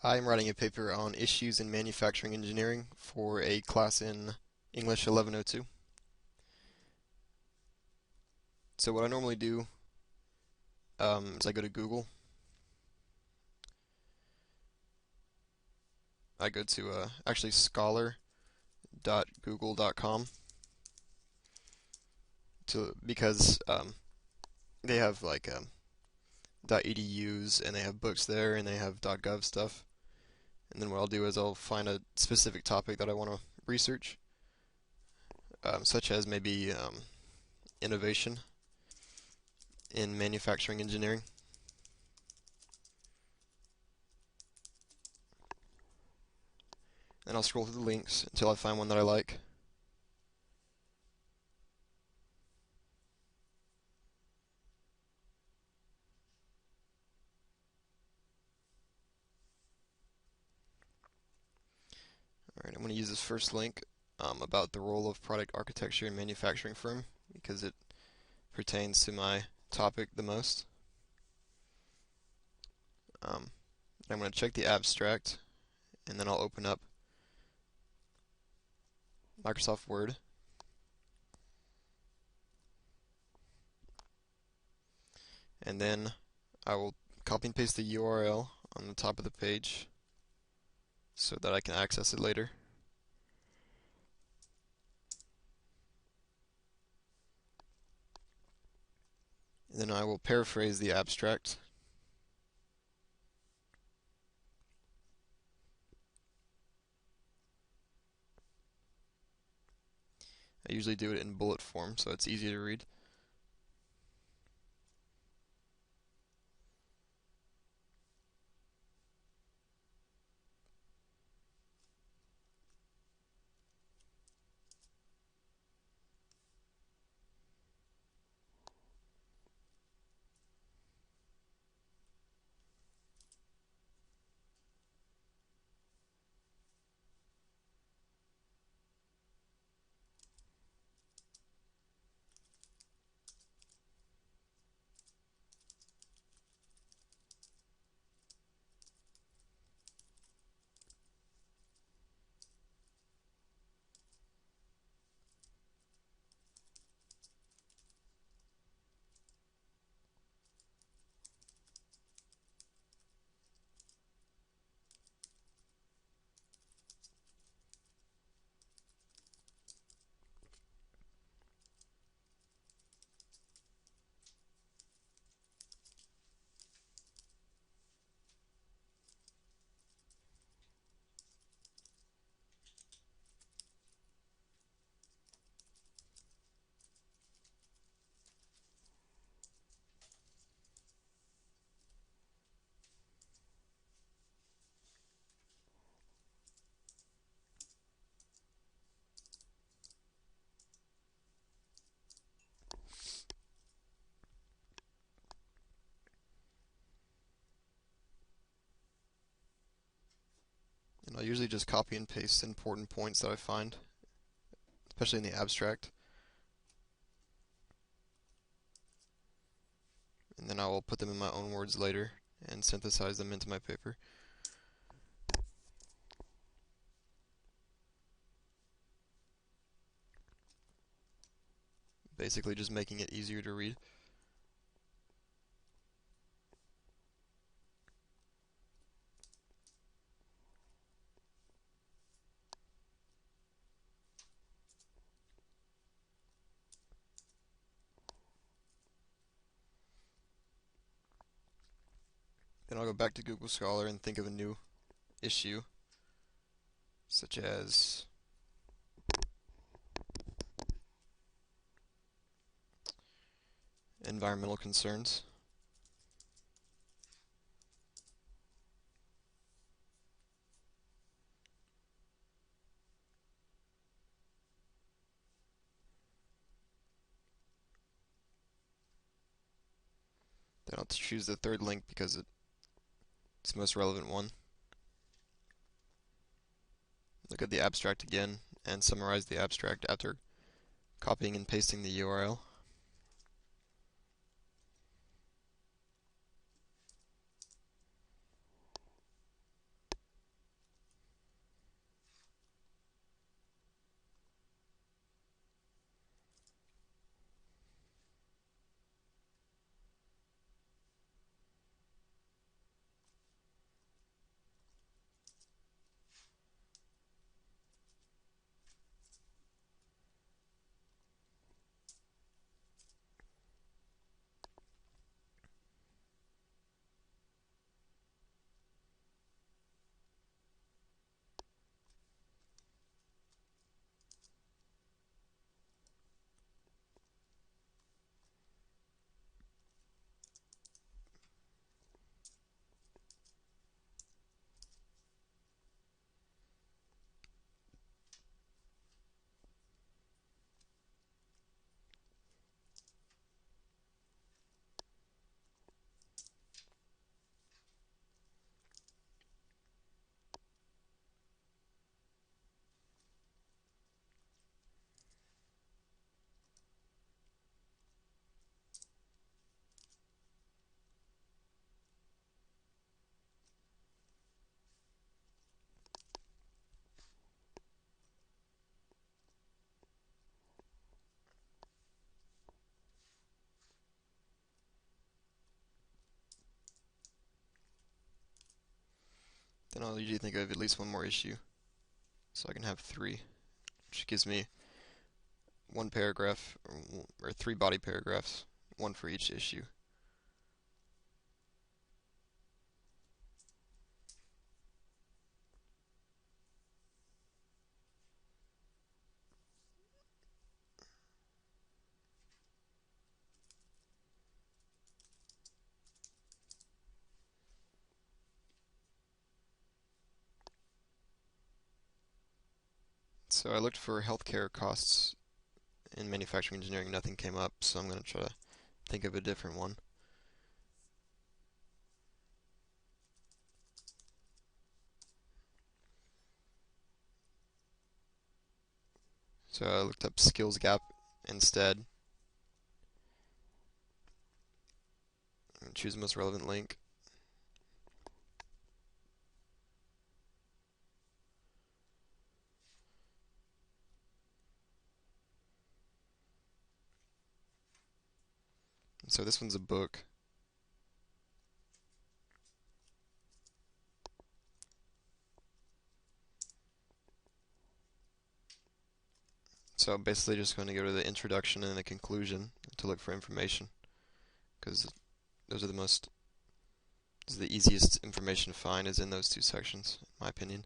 I'm writing a paper on issues in manufacturing engineering for a class in English 1102. So what I normally do is I go to Google. I go to actually scholar.google.com because they have like .edus and they have books there and they have .gov stuff. And then what I'll do is I'll find a specific topic that I want to research, such as maybe innovation in manufacturing engineering. And I'll scroll through the links until I find one that I like. Alright, I'm going to use this first link about the role of product architecture in manufacturing firm because it pertains to my topic the most. I'm going to check the abstract and then I'll open up Microsoft Word. And then I will copy and paste the URL on the top of the page so that I can access it later. And then I will paraphrase the abstract. I usually do it in bullet form so it's easy to read. And I'll usually just copy and paste important points that I find, especially in the abstract. And then I will put them in my own words later and synthesize them into my paper. Basically just making it easier to read. Then I'll go back to Google Scholar and think of a new issue, such as environmental concerns. Then I'll choose the third link because it's the most relevant one. Look at the abstract again and summarize the abstract after copying and pasting the URL. then I'll usually think of at least one more issue. So I can have three, which gives me one paragraph, or three body paragraphs, one for each issue. So I looked for healthcare costs in manufacturing engineering. Nothing came up, so I'm going to try to think of a different one. So I looked up skills gap instead and choose the most relevant link. And so this one's a book. So I'm basically just going to go to the introduction and the conclusion to look for information, because those are the easiest information to find is in those two sections, in my opinion.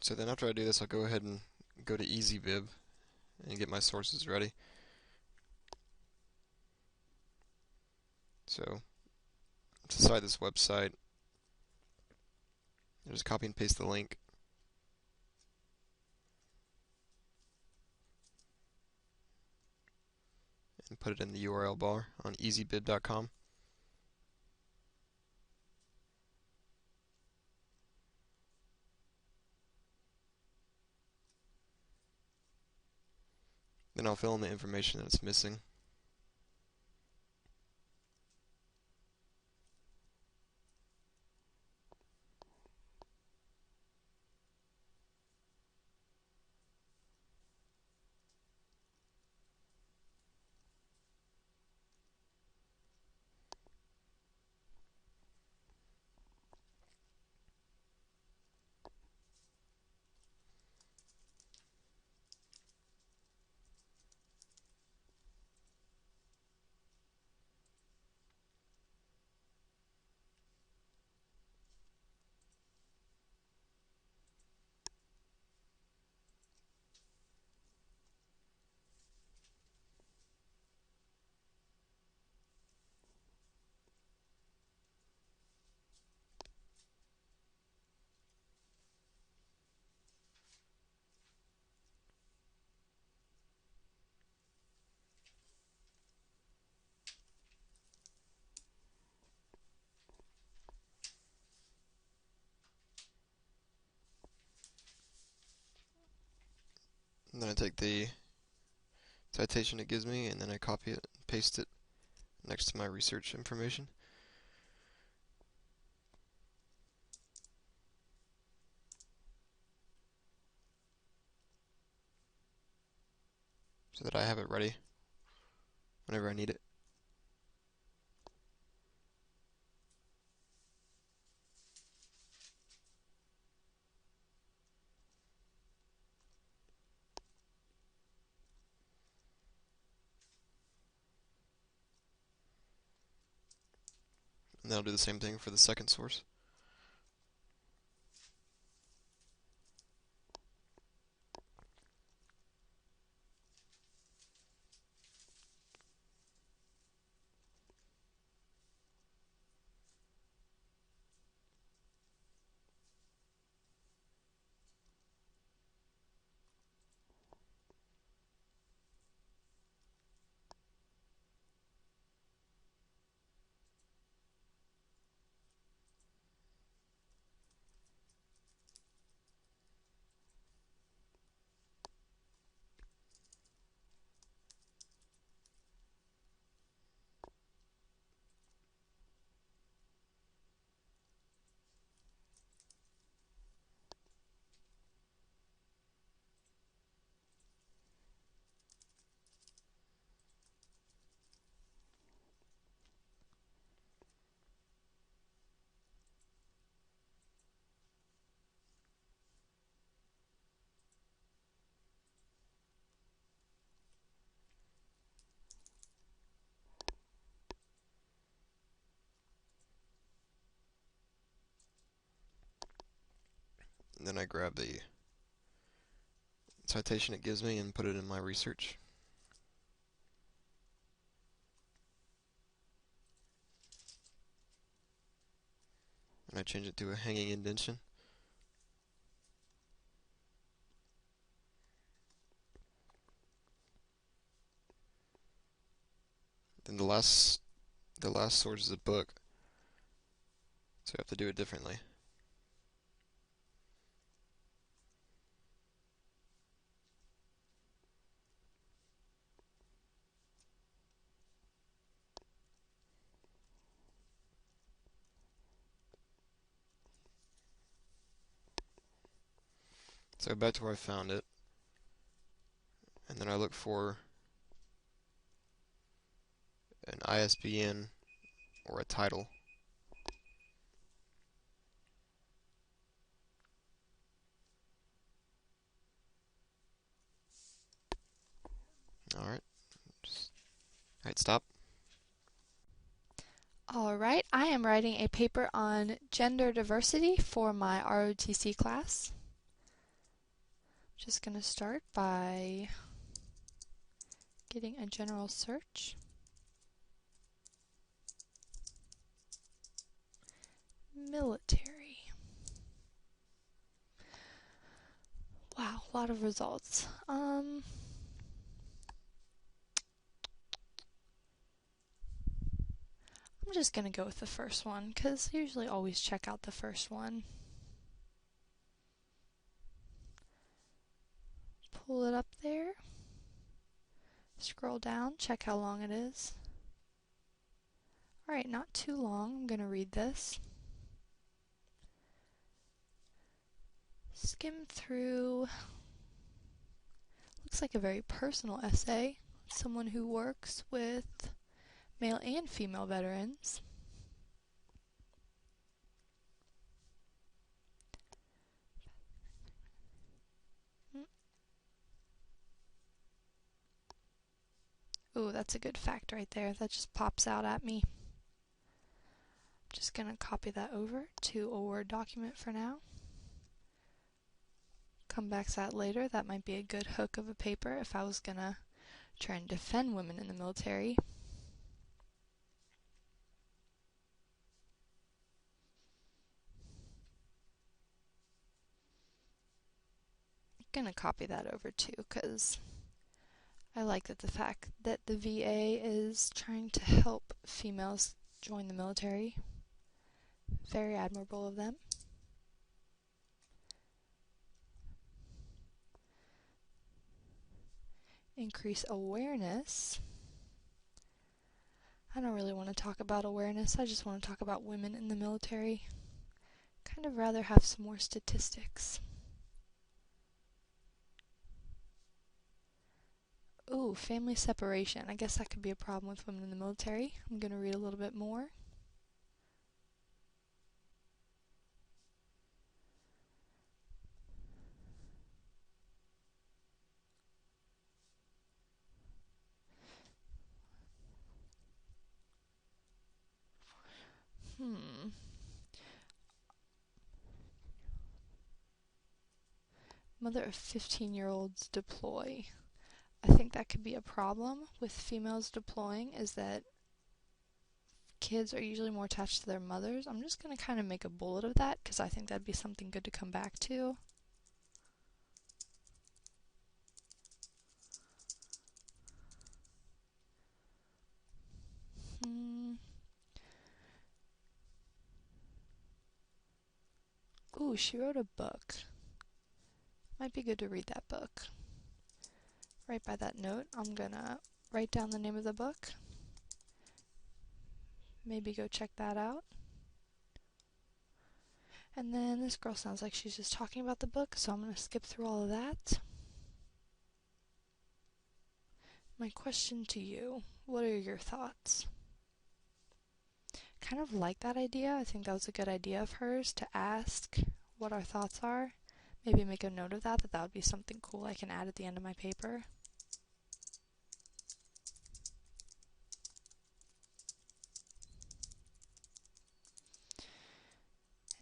So then after I do this, I'll go ahead and go to Easybib and get my sources ready. So to cite this website, I just copy and paste the link. And put it in the URL bar on easybib.com. Then I'll fill in the information that's missing. And then I take the citation it gives me, and then I copy it and paste it next to my research information. So that I have it ready whenever I need it. And then I'll do the same thing for the second source. And then I grab the citation it gives me and put it in my research. And I change it to a hanging indentation. Then the last source is a book, so I have to do it differently. So back to where I found it, and then I look for an ISBN or a title. Alright, stop. Alright, I am writing a paper on gender diversity for my ROTC class. Just going to start by getting a general search. Military. Wow, a lot of results. I'm just going to go with the first one because I usually always check out the first one. Pull it up there. Scroll down, check how long it is. Alright, not too long. I'm going to read this. Skim through. Looks like a very personal essay. Someone who works with male and female veterans. Ooh, that's a good fact right there. That just pops out at me. I'm just going to copy that over to a Word document for now. Come back to that later. That might be a good hook of a paper if I was going to try and defend women in the military. I'm going to copy that over too because I like that the fact that the VA is trying to help females join the military. Very admirable of them. increase awareness. I don't really want to talk about awareness, I just want to talk about women in the military. Kind of rather have some more statistics. Ooh, family separation. I guess that could be a problem with women in the military. I'm going to read a little bit more. Mother of 15-year-olds deploy. I think that could be a problem with females deploying, is that kids are usually more attached to their mothers. I'm just going to kind of make a bullet of that because I think that'd be something good to come back to. Ooh, she wrote a book. Might be good to read that book. Right by that note, I'm gonna write down the name of the book. Maybe go check that out. And then this girl sounds like she's just talking about the book, so I'm gonna skip through all of that. My question to you, what are your thoughts? Kind of like that idea. I think that was a good idea of hers to ask what our thoughts are. Maybe make a note of that would be something cool I can add at the end of my paper.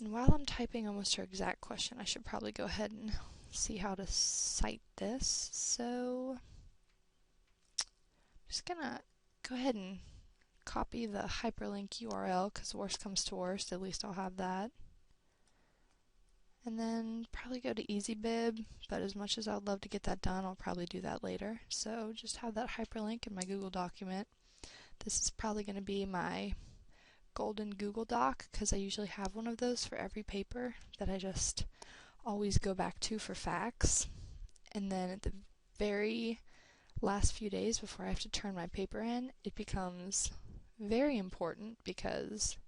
And while I'm typing almost her exact question, I should probably go ahead and see how to cite this. So I'm just gonna go ahead and copy the hyperlink URL because worst comes to worst, at least I'll have that. And then probably go to Easybib, but as much as I'd love to get that done, I'll probably do that later. So just have that hyperlink in my Google document. This is probably going to be my golden Google Doc because I usually have one of those for every paper that I just always go back to for facts. And then at the very last few days before I have to turn my paper in, it becomes very important because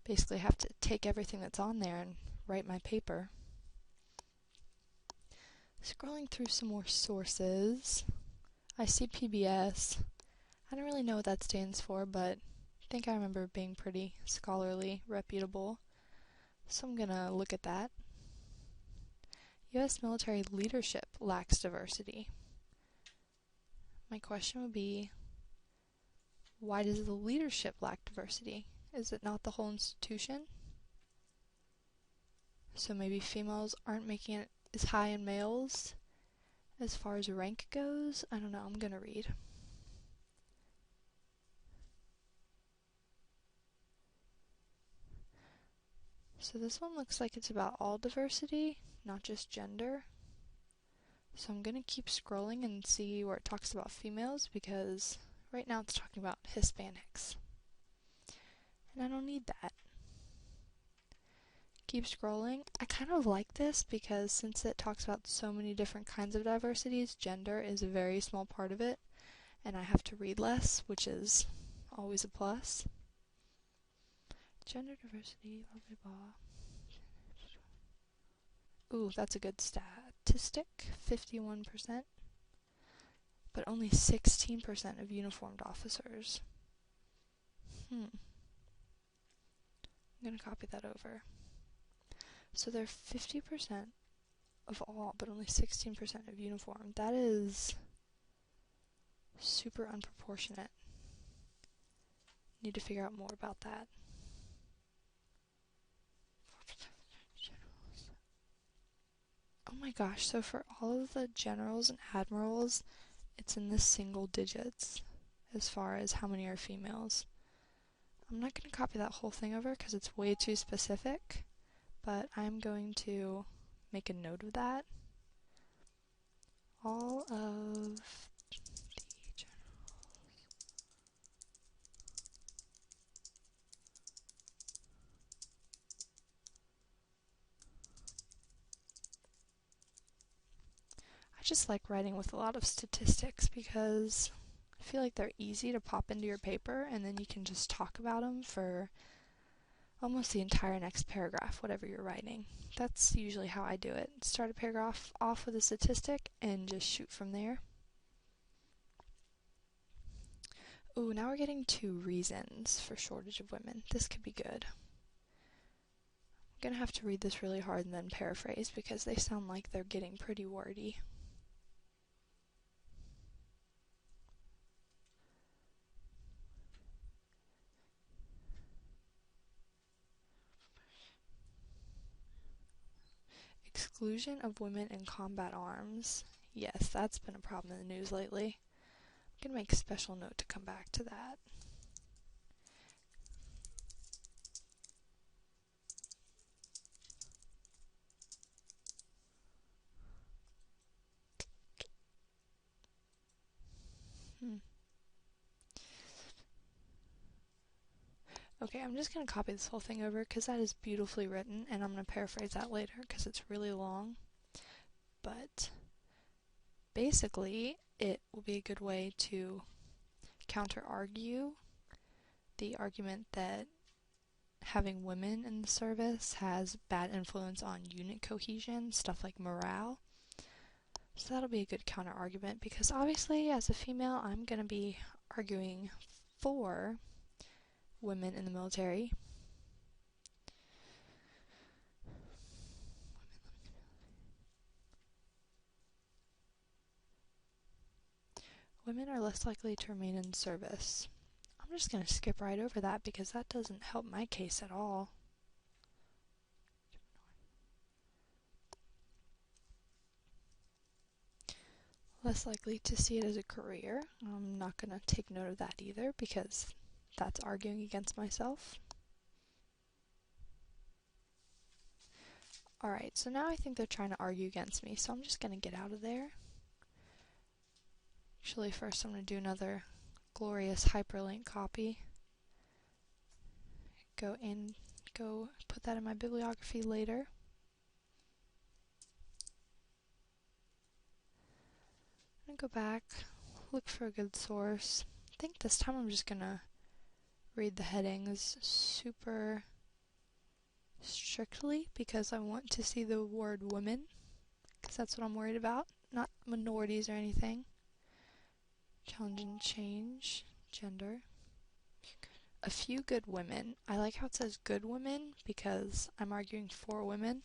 basically I have to take everything that's on there and write my paper. Scrolling through some more sources, I see PBS. I don't really know what that stands for, but I think I remember it being pretty scholarly, reputable. So I'm gonna look at that. U.S. military leadership lacks diversity. My question would be, why does the leadership lack diversity? Is it not the whole institution? So maybe females aren't making it as high in males as far as rank goes? I don't know, I'm gonna read. So this one looks like it's about all diversity, not just gender. So I'm gonna keep scrolling and see where it talks about females because right now it's talking about Hispanics. And I don't need that. Keep scrolling. I kind of like this because since it talks about so many different kinds of diversities, gender is a very small part of it, and I have to read less, which is always a plus. Gender diversity, blah blah blah. Ooh, that's a good statistic, 51%, but only 16% of uniformed officers. I'm gonna copy that over. So they're 50% of all, but only 16% of uniform. That is super unproportionate. Need to figure out more about that. Oh my gosh, so for all of the generals and admirals, it's in the single digits as far as how many are females. I'm not going to copy that whole thing over because it's way too specific, but I'm going to make a note of that. All of the generals. I just like writing with a lot of statistics because I feel like they're easy to pop into your paper, and then you can just talk about them for almost the entire next paragraph, whatever you're writing. That's usually how I do it. Start a paragraph off with a statistic and just shoot from there. Ooh, now we're getting to reasons for shortage of women. This could be good. I'm gonna have to read this really hard and then paraphrase because they sound like they're getting pretty wordy. Exclusion of women in combat arms. Yes, that's been a problem in the news lately. I'm gonna make a special note to come back to that. Okay, I'm just going to copy this whole thing over because that is beautifully written, and I'm going to paraphrase that later because it's really long. But basically, it will be a good way to counter-argue the argument that having women in the service has bad influence on unit cohesion, stuff like morale. So that'll be a good counter-argument because obviously, as a female, I'm going to be arguing for women in the military. Women are less likely to remain in service. I'm just going to skip right over that because that doesn't help my case at all. Less likely to see it as a career. I'm not going to take note of that either because that's arguing against myself. Alright, so now I think they're trying to argue against me, so I'm just going to get out of there. Actually, first I'm going to do another glorious hyperlink copy. Go put that in my bibliography later. I'm going to go back, look for a good source. I think this time I'm just going to read the headings super strictly because I want to see the word women, because that's what I'm worried about, not minorities or anything. Challenge and change, gender. A few good women. I like how it says good women because I'm arguing for women.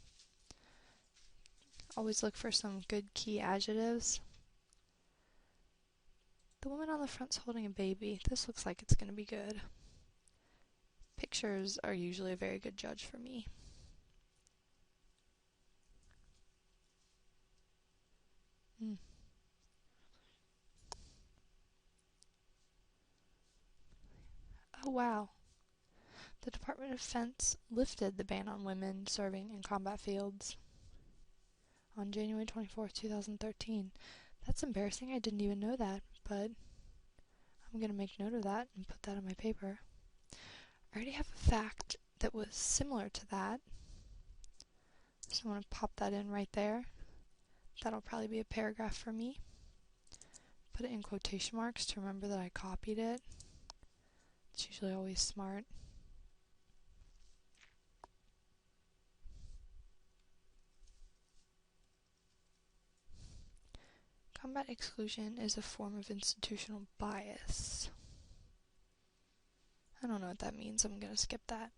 Always look for some good key adjectives. The woman on the front's holding a baby. This looks like it's going to be good. Pictures are usually a very good judge for me. Oh wow. The Department of Defense lifted the ban on women serving in combat fields on January 24th, 2013. That's embarrassing. I didn't even know that, but I'm going to make note of that and put that on my paper. I already have a fact that was similar to that, so I'm going to pop that in right there. That'll probably be a paragraph for me. Put it in quotation marks to remember that I copied it. It's usually always smart. Combat exclusion is a form of institutional bias. I don't know what that means. I'm going to skip that.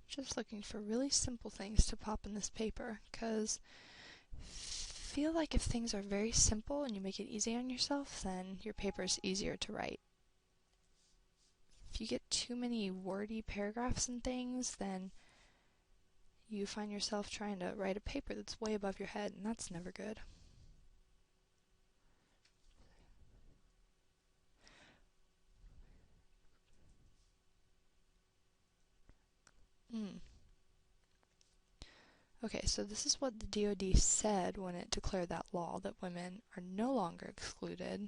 I'm just looking for really simple things to pop in this paper because I feel like if things are very simple and you make it easy on yourself, then your paper is easier to write. If you get too many wordy paragraphs and things, then you find yourself trying to write a paper that's way above your head, and that's never good. Okay, so this is what the DoD said when it declared that law, that women are no longer excluded.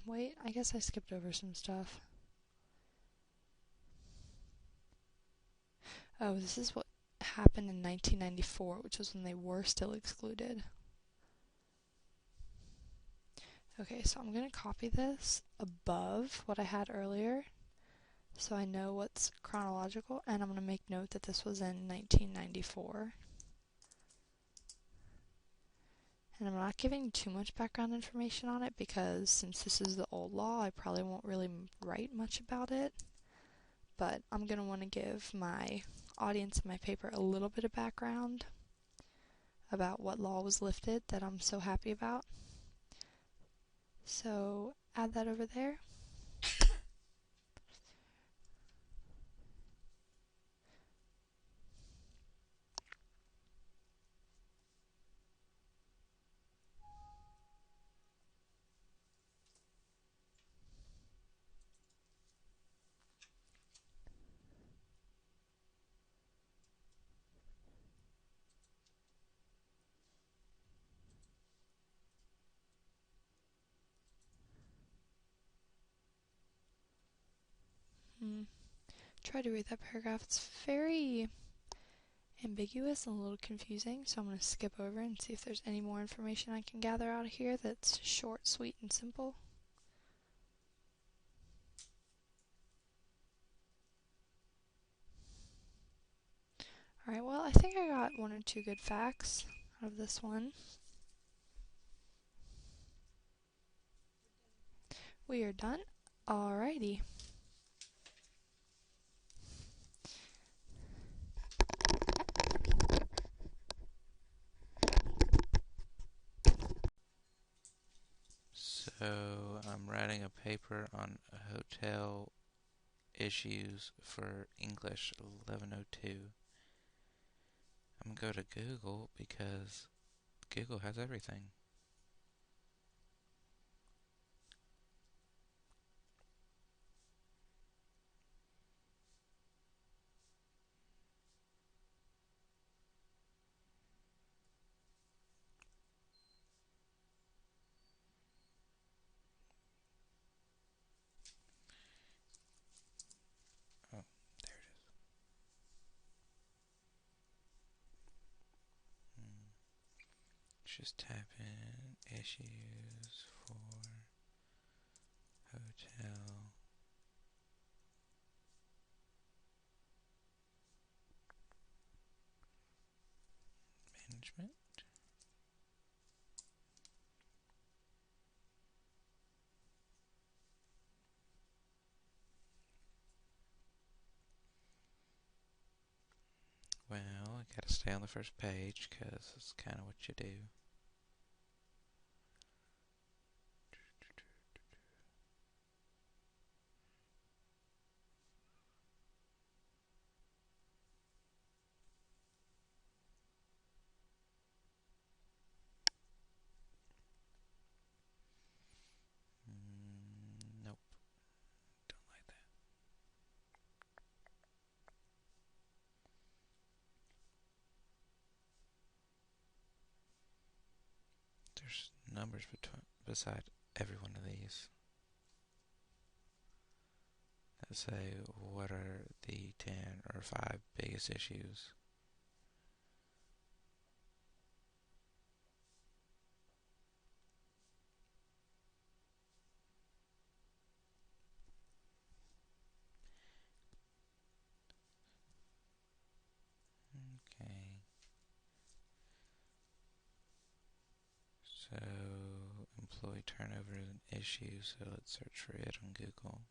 Wait, I guess I skipped over some stuff. Oh, this is what happened in 1994, which was when they were still excluded. Okay, so I'm going to copy this above what I had earlier so I know what's chronological, and I'm going to make note that this was in 1994. And I'm not giving too much background information on it because since this is the old law, I probably won't really write much about it. But I'm going to want to give my audience in my paper a little bit of background about what law was lifted that I'm so happy about. So add that over there. Try to read that paragraph. It's very ambiguous and a little confusing, so I'm going to skip over and see if there's any more information I can gather out of here that's short, sweet, and simple. Alright, well, I think I got one or two good facts out of this one. We are done. Alrighty. So I'm writing a paper on hotel issues for English 1102. I'm going to go to Google because Google has everything. Oh, there it is. Just type in issues for hotel management. Well, I gotta stay on the first page because it's kind of what you do. Nope, don't like that. There's numbers beside every one of these that say what are the 10 or 5 biggest issues. Okay. So, employee turnover is an issue, so let's search for it on Google.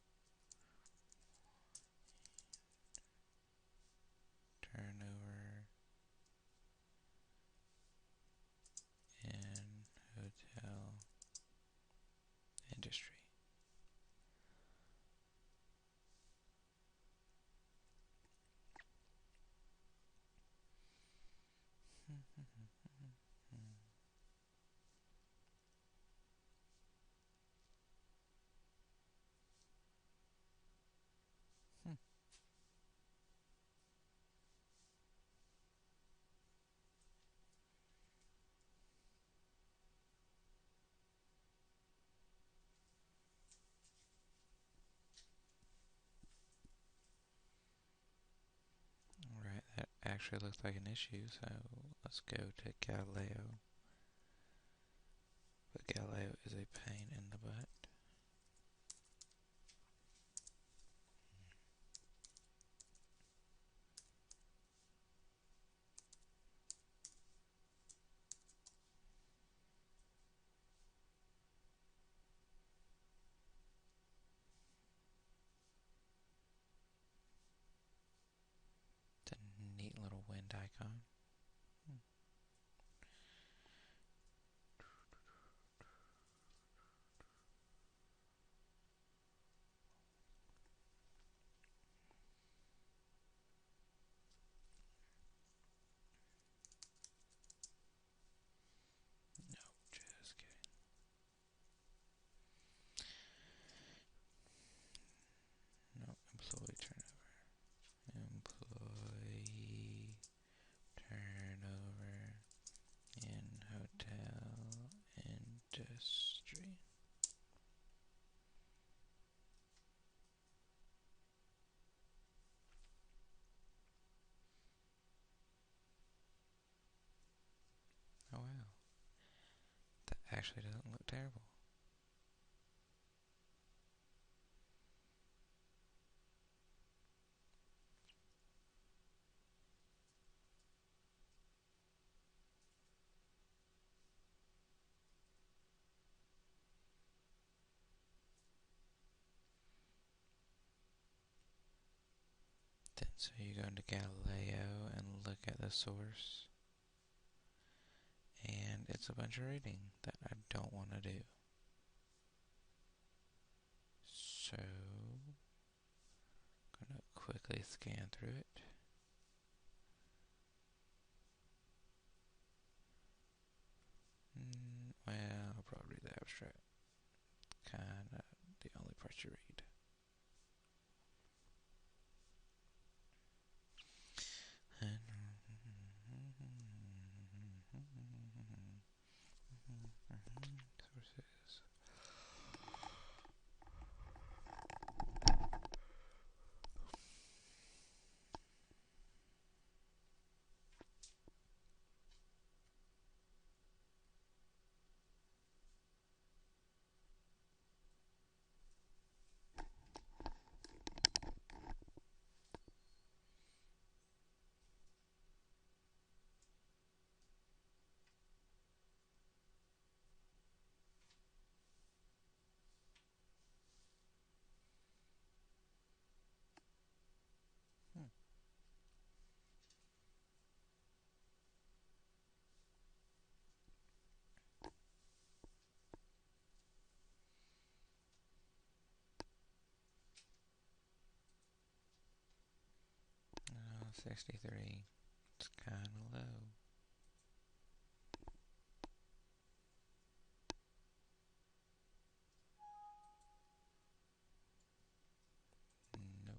Turnover in hotel industry. actually looks like an issue, so let's go to Galileo. But Galileo is a pain in the butt. It's a neat little wind icon. No, just kidding. No, employee turnover. Employee turnover in hotel industry. Oh wow, that actually doesn't look terrible. Then so you go into Galileo and look at the source, and it's a bunch of reading that I don't want to do. So I'm gonna quickly scan through it. Well, I'll probably read the abstract. Kinda the only part you read. Sources. Hmm. Oh, 63. It's kind of low. Nope.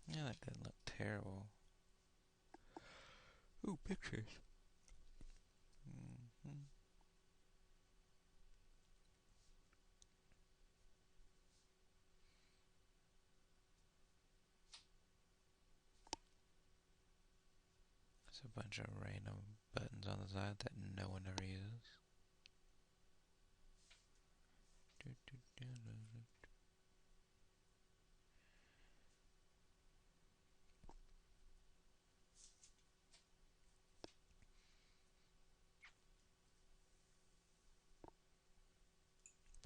Yeah, that didn't look terrible. Ooh, pictures. Mm-hmm. There's a bunch of random buttons on the side that no one ever uses.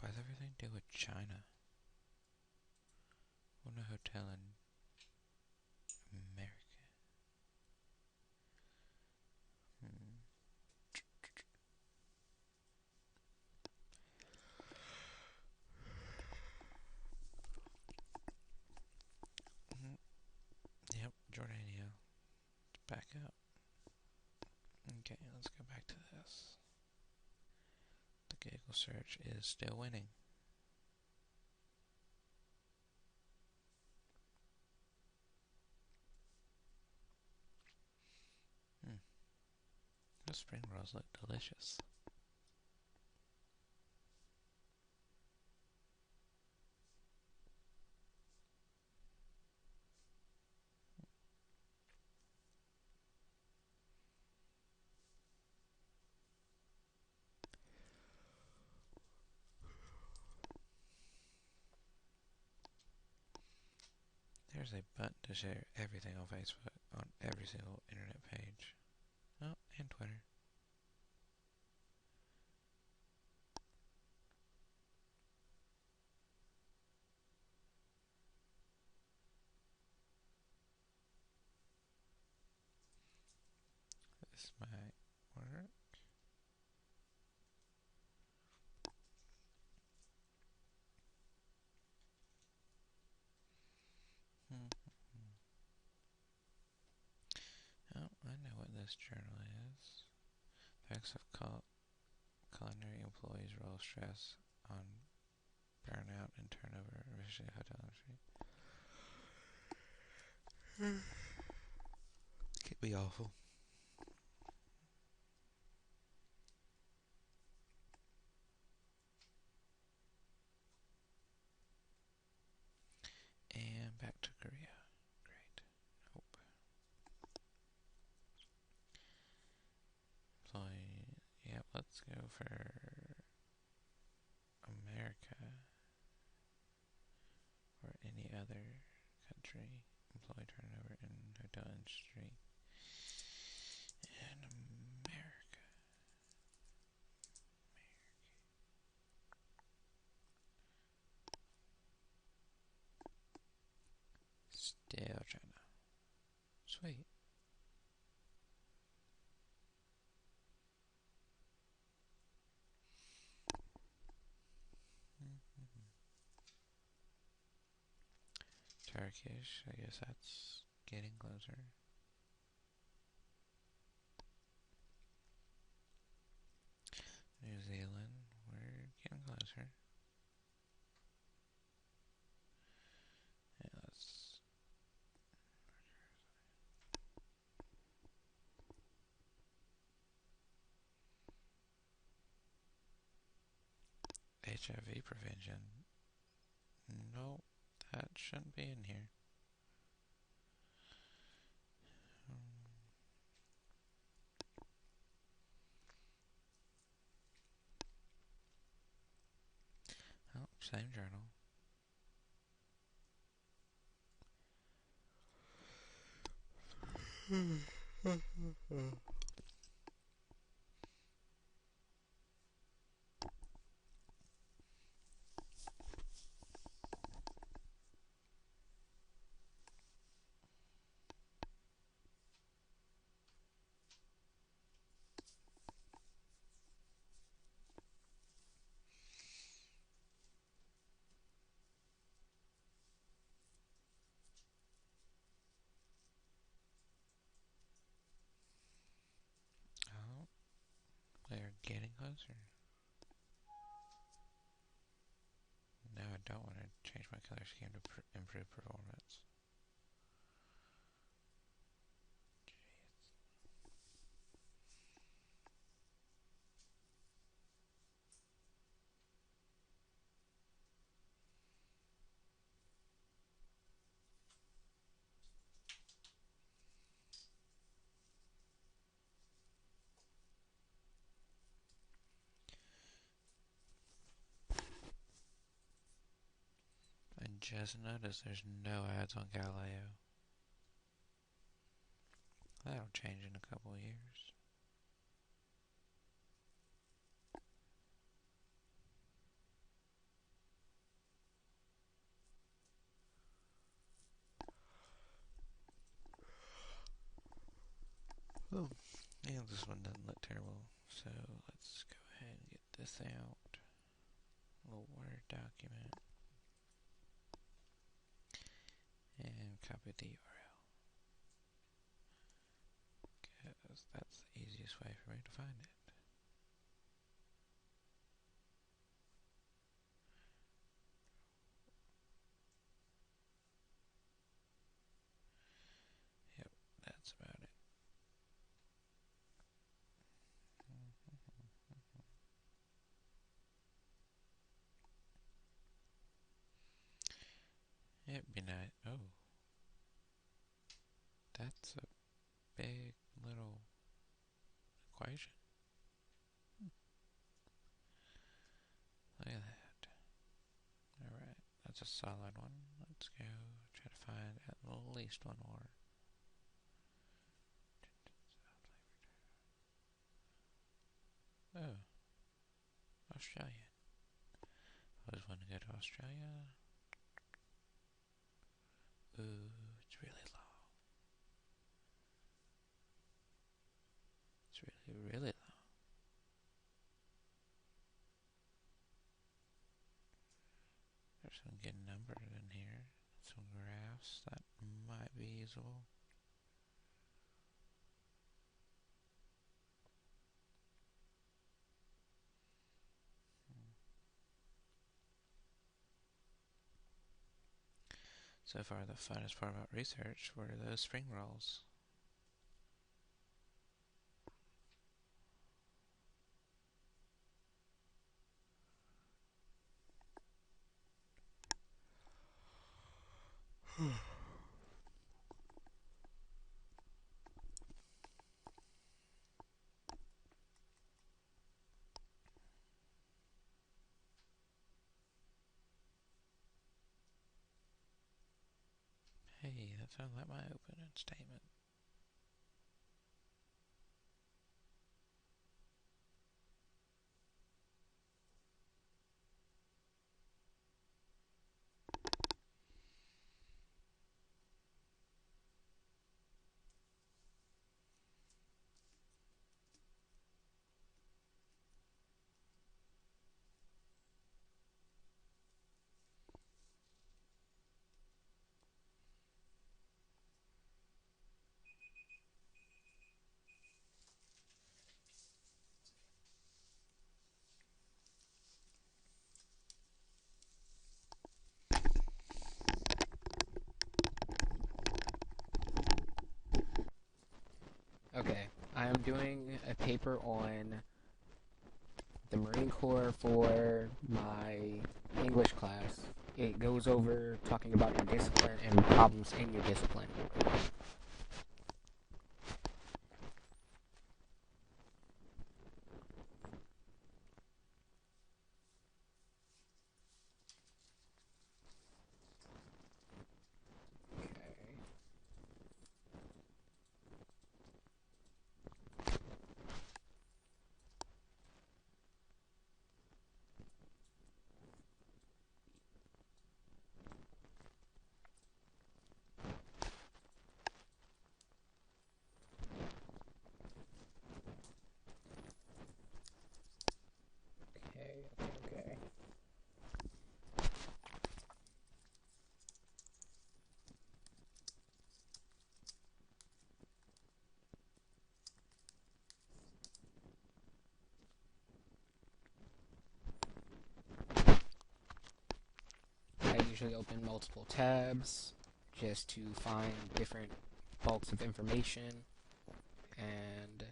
Why does everything do with China? What a hotel in America. Yep, Jordania. Back up. Okay, let's go back to this. The Google search is still winning. Those spring rolls look delicious. There's a button to share everything on Facebook, on every single internet page. Oh, and Twitter. This might work. Oh, I know what this journal is. Effects of culinary employees' role stress on burnout and turnover, especially hotel industry. Could be awful. And back to Korea. Great. Nope. Employee. Yep, let's go for America or any other country. Employee turnover in hotel industry. And America. Still China. Sweet. Turkish, I guess that's getting closer. New Zealand, we're getting closer. Yeah, that's HIV prevention. Nope, that shouldn't be in here. Oh, same journal. Oh, they're getting closer. Now I don't want to change my color scheme to improve performance. I just noticed there's no ads on Galileo. That'll change in a couple of years. Oh, and this one doesn't look terrible, so let's go ahead and get this out. A little Word document. And copy the URL. Because that's the easiest way for me to find it. Yep, that's about it. It'd be nice. Oh, that's a big little equation. Look at that. Alright, that's a solid one. Let's go try to find at least one more. Oh, Australia. I always want to go to Australia. Ooh, it's really long. It's really, really long. There's some good numbers in here. Some graphs that might be usable. So far, the funnest part about research were those spring rolls. Hey, that sounds like my opening statement. Okay, I am doing a paper on the Marine Corps for my English class. It goes over talking about your discipline and problems in your discipline. Okay. I usually open multiple tabs just to find different bulks of information and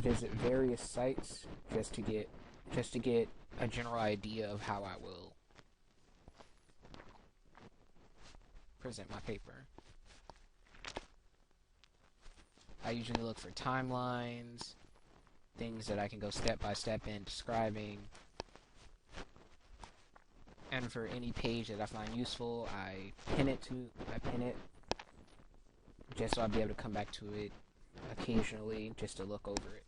visit various sites just to get a general idea of how I will present my paper. I usually look for timelines, things that I can go step by step in describing, and for any page that I find useful, I pin it just so I'll be able to come back to it occasionally just to look over it.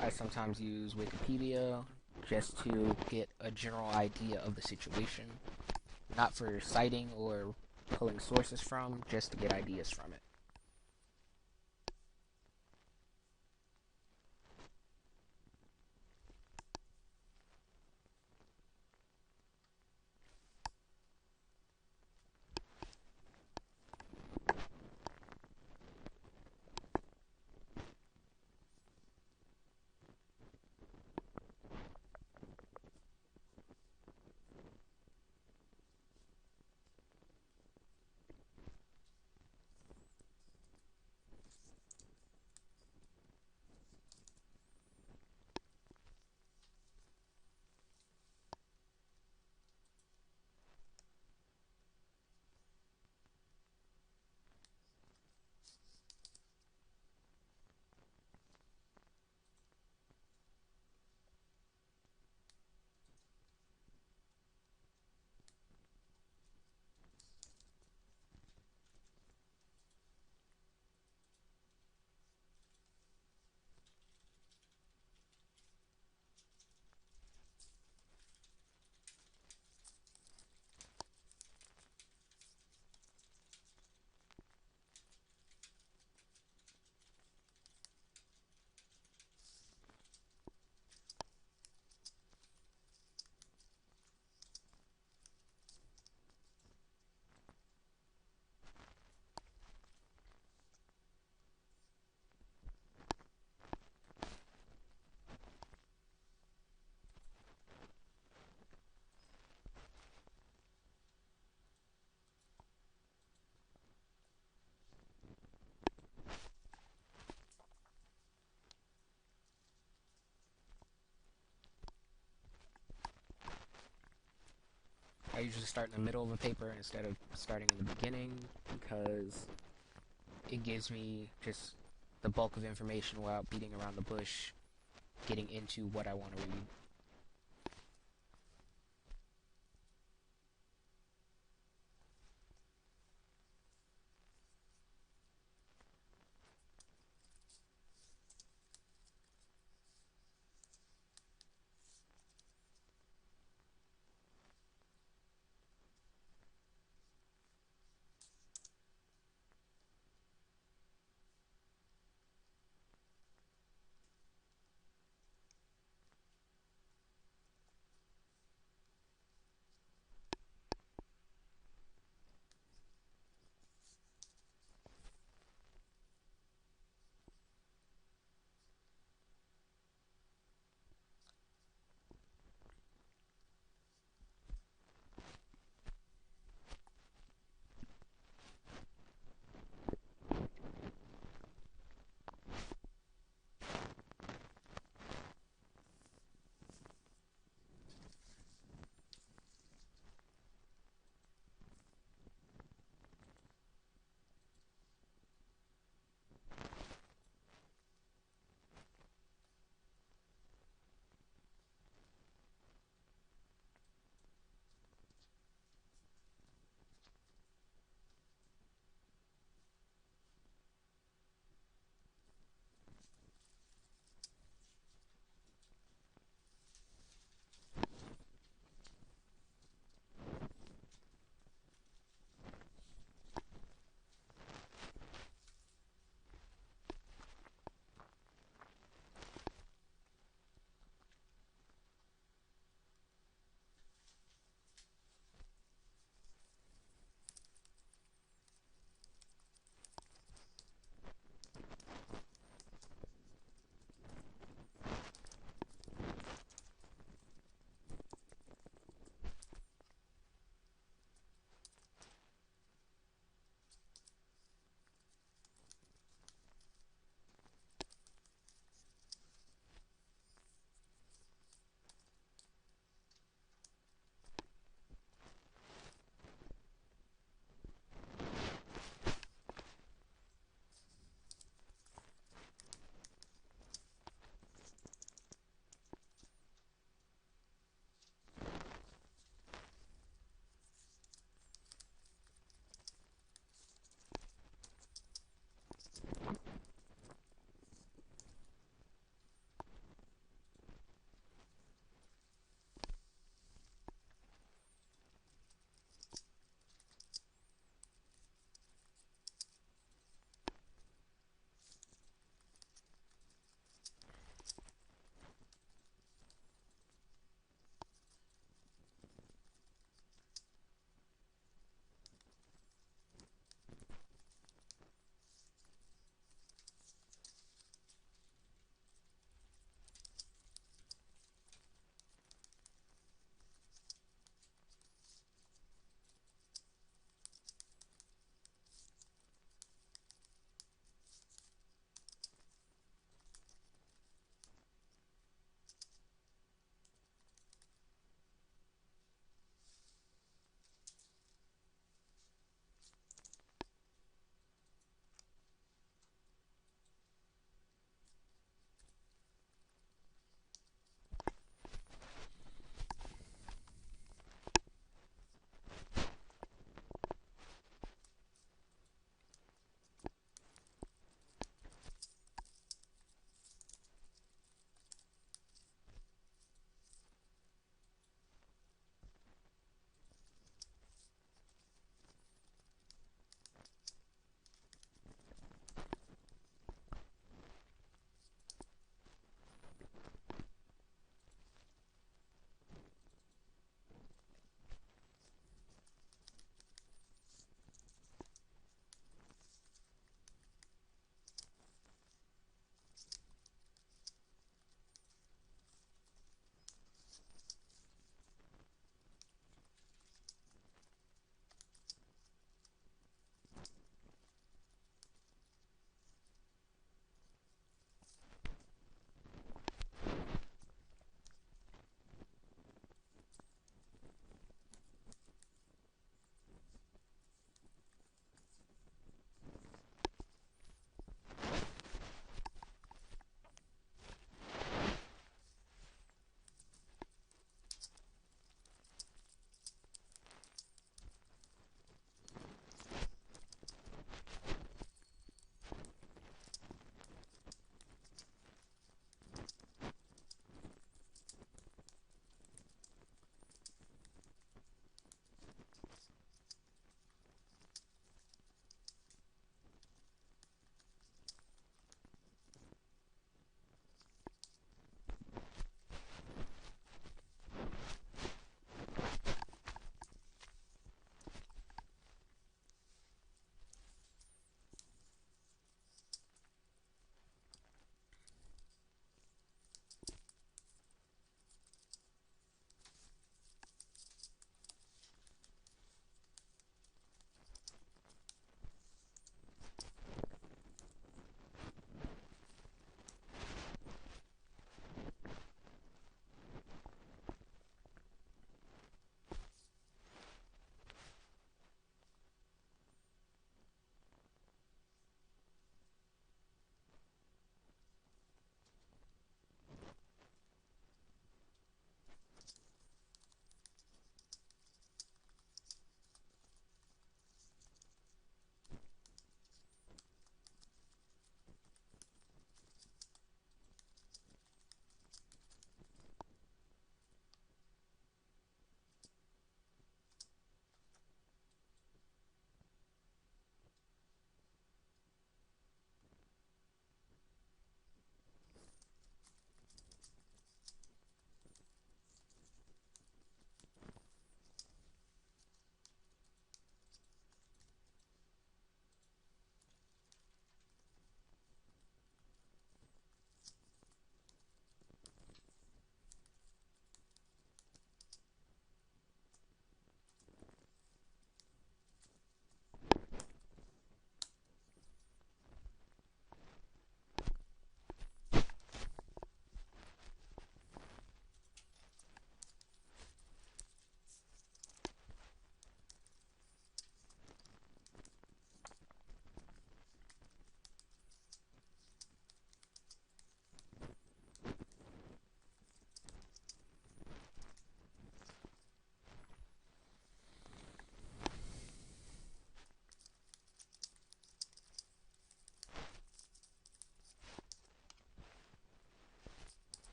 I sometimes use Wikipedia just to get a general idea of the situation, not for citing or pulling sources from, just to get ideas from it. I usually start in the middle of a paper instead of starting in the beginning because it gives me just the bulk of information without beating around the bush, getting into what I want to read.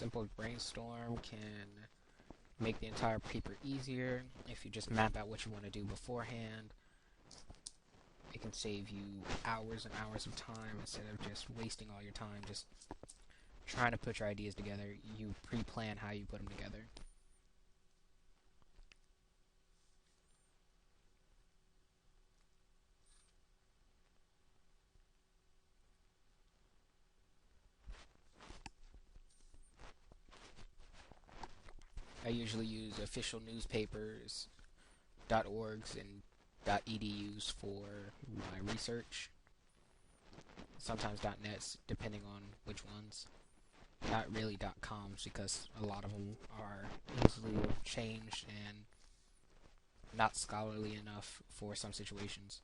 simple brainstorm can make the entire paper easier if you just map out what you want to do beforehand. It can save you hours and hours of time instead of just wasting all your time just trying to put your ideas together. You pre-plan how you put them together. I usually use official newspapers, .orgs, and .edus for my research. Sometimes .nets, depending on which ones. Not really .coms, because a lot of them are easily changed and not scholarly enough for some situations.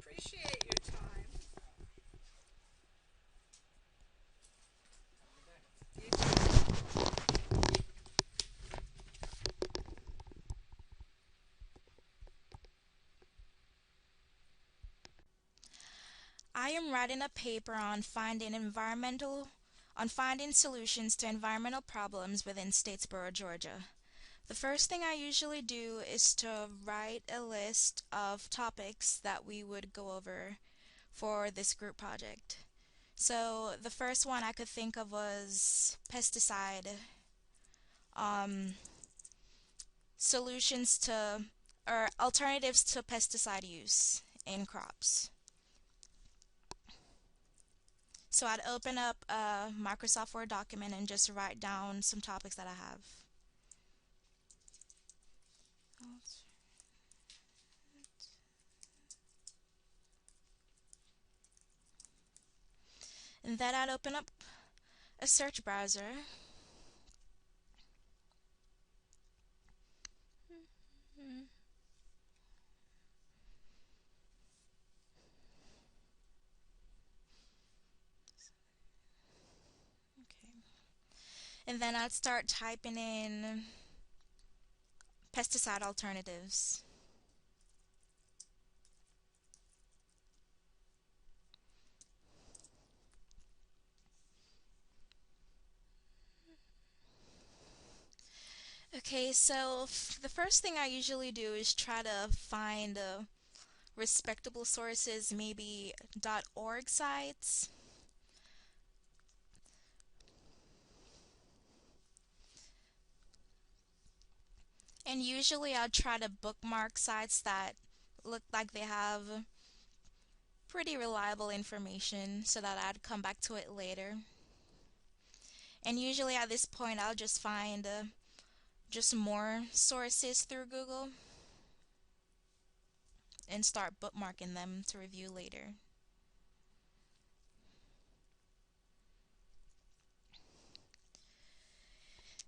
Appreciate your time. You too. I am writing a paper on finding solutions to environmental problems within Statesboro, Georgia. The first thing I usually do is to write a list of topics that we would go over for this group project. So the first one I could think of was pesticide um, solutions to or alternatives to pesticide use in crops. So I'd open up a Microsoft Word document and just write down some topics that I have. And then I'd open up a search browser. Okay. And then I'd start typing in pesticide alternatives. Okay, so the first thing I usually do is try to find respectable sources, maybe .org sites. And usually I'll try to bookmark sites that look like they have pretty reliable information so that I'd come back to it later. And usually at this point I'll just find just more sources through Google and start bookmarking them to review later.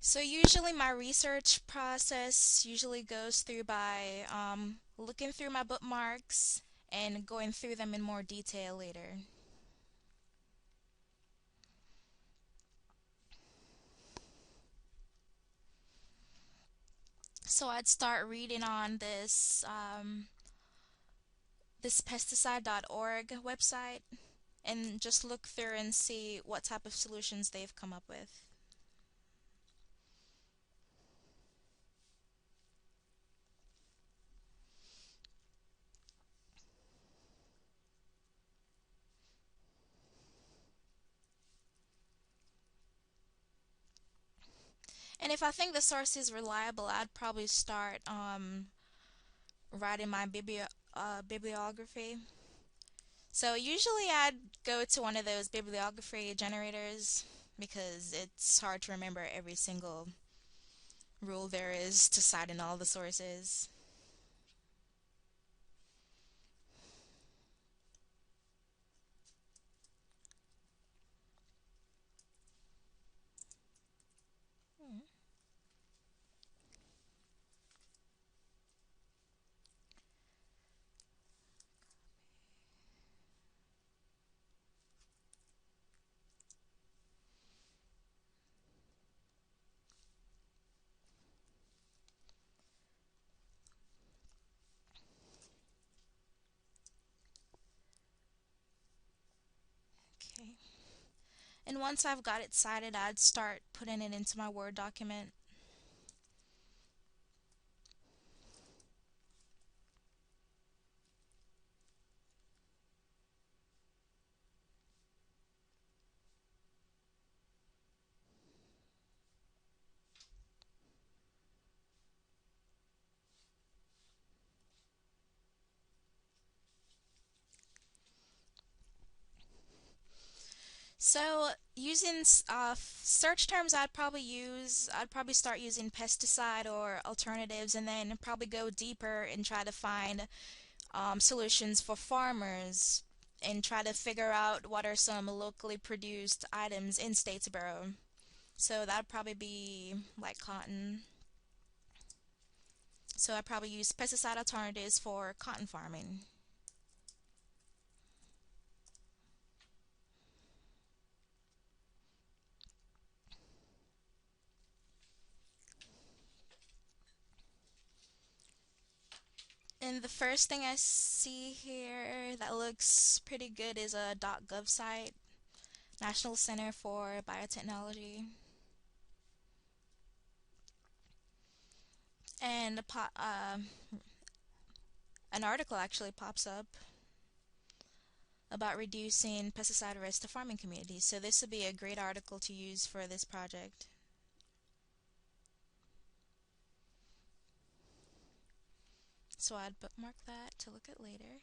So usually my research process usually goes through by looking through my bookmarks and going through them in more detail later. So I'd start reading on this pesticide.org website and just look through and see what type of solutions they've come up with. And if I think the source is reliable, I'd probably start writing my bibliography. So usually I'd go to one of those bibliography generators because it's hard to remember every single rule there is to cite in all the sources. Okay. And once I've got it cited, I'd start putting it into my Word document. So using search terms, I'd probably start using pesticide or alternatives, and then probably go deeper and try to find solutions for farmers and try to figure out what are some locally produced items in Statesboro. So that'd probably be like cotton. So I probably use pesticide alternatives for cotton farming. And the first thing I see here that looks pretty good is a .gov site, National Center for Biotechnology. And an article actually pops up about reducing pesticide risk to farming communities. So this would be a great article to use for this project. So I'd bookmark that to look at later.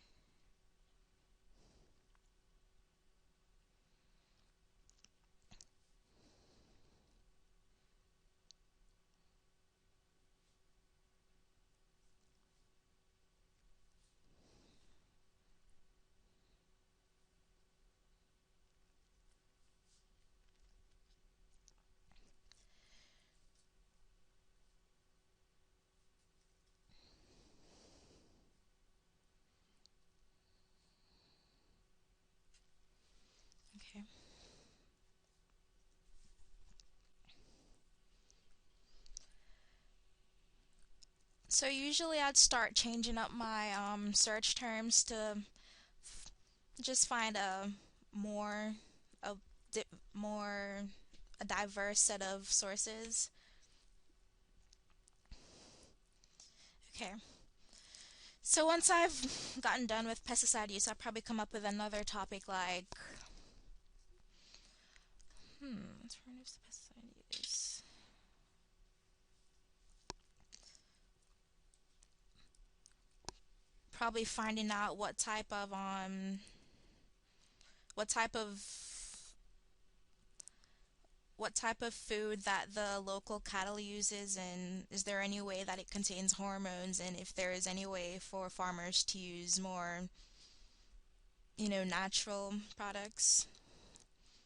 Okay. So usually I'd start changing up my search terms to just find a more a diverse set of sources. Okay. So once I've gotten done with pesticide use, I'll probably come up with another topic like, let's reduce the pesticide use. Probably finding out what type of what type of food that the local cattle uses, and is there any way that it contains hormones, and if there is any way for farmers to use more, natural products.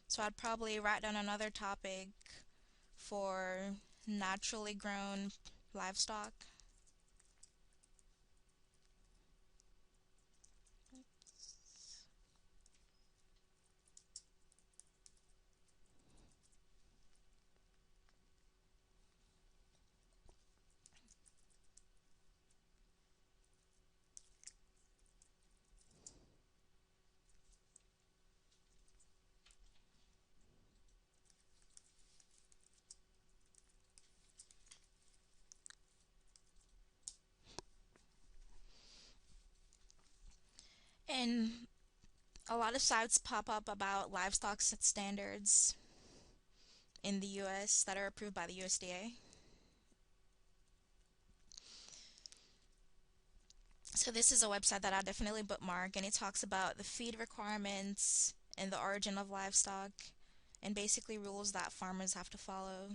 So I'd probably write down another topic for naturally grown livestock. And a lot of sites pop up about livestock standards in the US that are approved by the USDA. So this is a website that I definitely bookmark, and it talks about the feed requirements and the origin of livestock, and basically rules that farmers have to follow.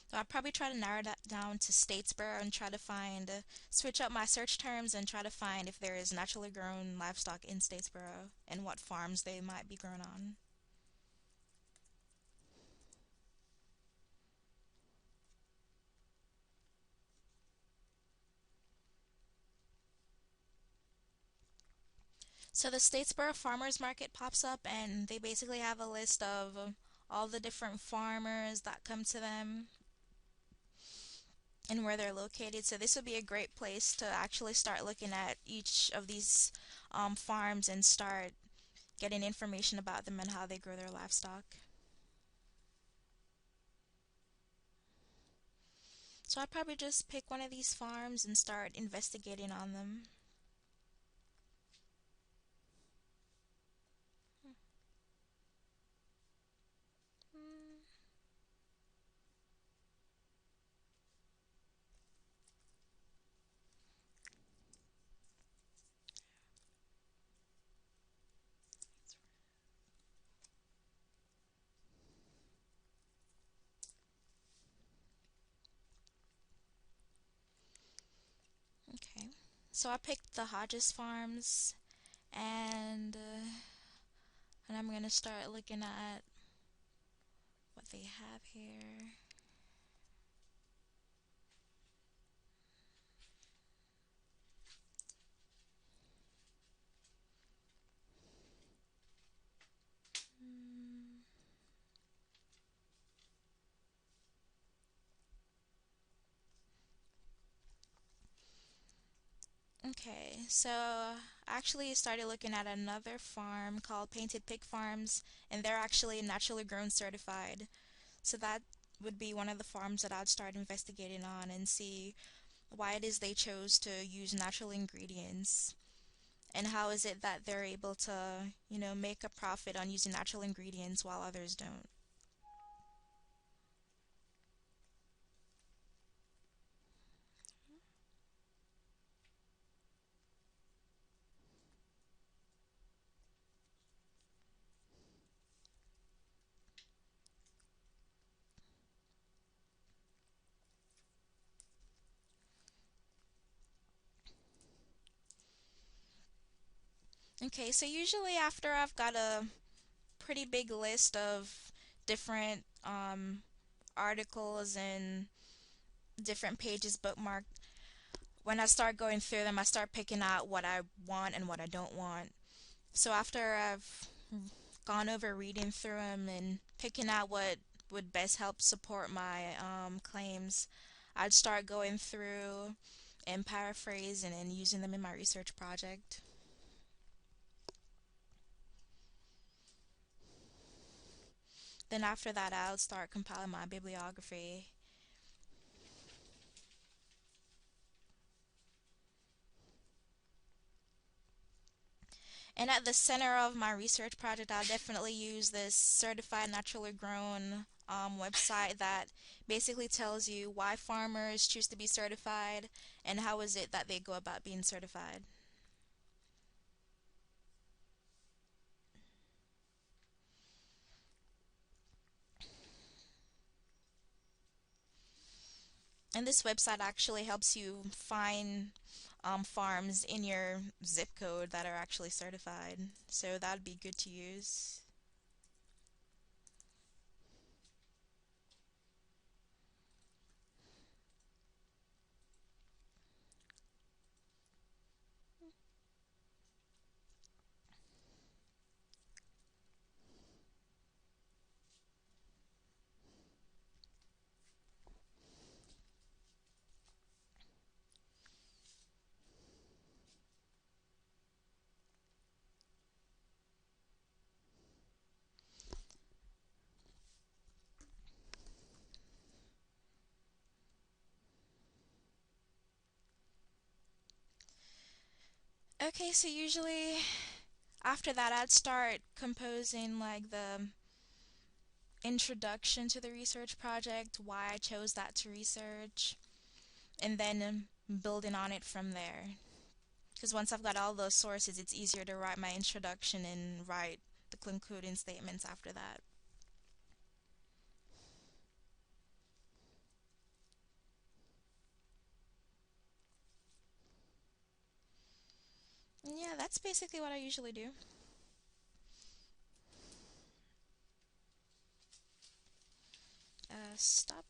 So I'd probably try to narrow that down to Statesboro and try to find, switch up my search terms and try to find if there is naturally grown livestock in Statesboro and what farms they might be grown on. So the Statesboro Farmers Market pops up, and they basically have a list of all the different farmers that come to them and where they're located. So this would be a great place to actually start looking at each of these farms and start getting information about them and how they grow their livestock. So I'd probably just pick one of these farms and start investigating on them. Okay, so I picked the Hodges Farms, and I'm gonna start looking at what they have here. Okay, so I actually started looking at another farm called Painted Pig Farms, and they're actually naturally grown certified. So that would be one of the farms that I'd start investigating on and see why it is they chose to use natural ingredients, and how is it that they're able to, make a profit on using natural ingredients while others don't. Okay, so usually after I've got a pretty big list of different articles and different pages bookmarked, when I start going through them, I start picking out what I want and what I don't want. So after I've gone over reading through them and picking out what would best help support my claims, I'd start going through and paraphrasing and using them in my research project. Then after that, I'll start compiling my bibliography. And at the center of my research project, I'll definitely use this certified naturally grown website that basically tells you why farmers choose to be certified and how is it that they go about being certified. And this website actually helps you find farms in your zip code that are actually certified. So that'd be good to use. Okay, so usually after that, I'd start composing like the introduction to the research project, why I chose that to research, and then building on it from there. Because once I've got all those sources, it's easier to write my introduction and write the concluding statements after that. Yeah, that's basically what I usually do. Stop